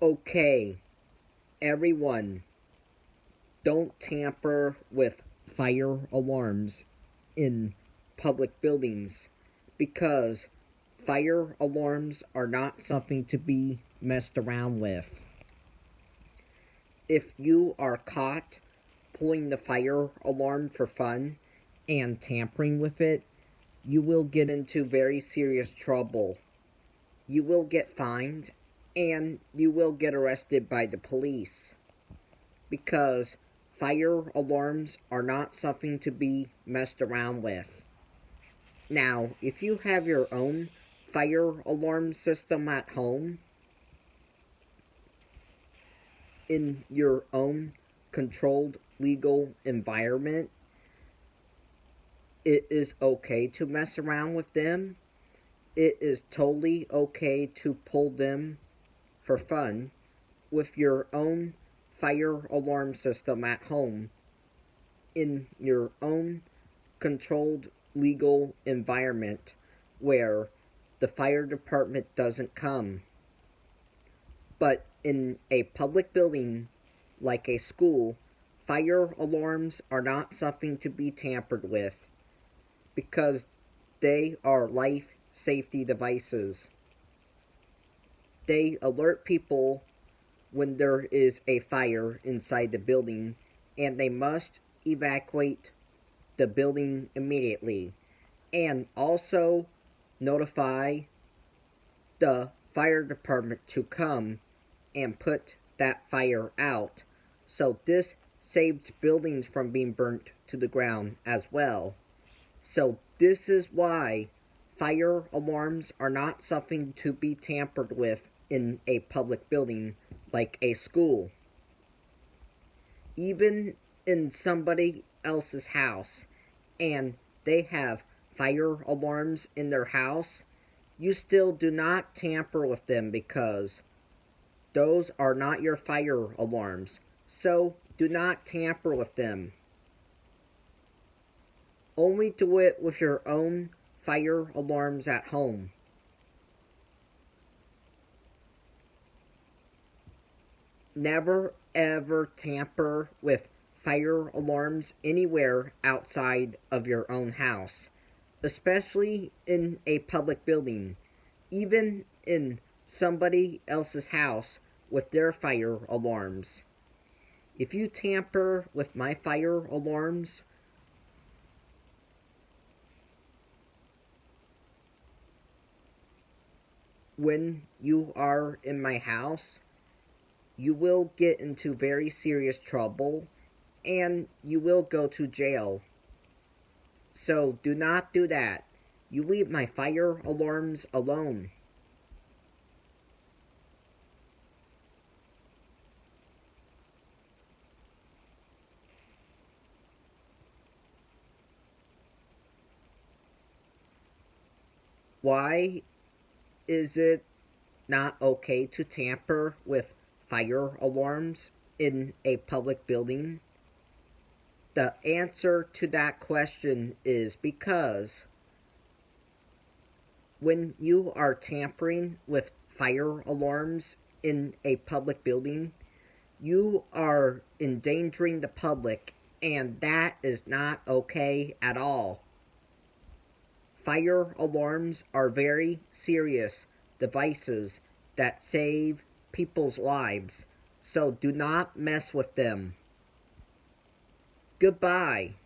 Okay, everyone, don't tamper with fire alarms in public buildings because fire alarms are not something to be messed around with. If you are caught pulling the fire alarm for fun and tampering with it, you will get into very serious trouble. You will get fined and you will get arrested by the police because fire alarms are not something to be messed around with. Now, if you have your own fire alarm system at home, in your own controlled legal environment, it is okay to mess around with them. It is totally okay to pull them for fun with your own fire alarm system at home in your own controlled legal environment where the fire department doesn't come. But in a public building like a school, fire alarms are not something to be tampered with because they are life safety devices. They alert people when there is a fire inside the building and they must evacuate the building immediately and also notify the fire department to come and put that fire out. So this saves buildings from being burnt to the ground as well. So this is why fire alarms are not something to be tampered with in a public building like a school. Even in somebody else's house and they have fire alarms in their house, you still do not tamper with them because those are not your fire alarms. So do not tamper with them. Only do it with your own fire alarms at home. Never ever tamper with fire alarms anywhere outside of your own house, especially in a public building, even in somebody else's house with their fire alarms. If you tamper with my fire alarms, when you are in my house, you will get into very serious trouble and you will go to jail. So do not do that. You leave my fire alarms alone. Why is it not okay to tamper with fire alarms in a public building? The answer to that question is because when you are tampering with fire alarms in a public building, you are endangering the public, and that is not okay at all. Fire alarms are very serious devices that save people's lives, so do not mess with them. Goodbye.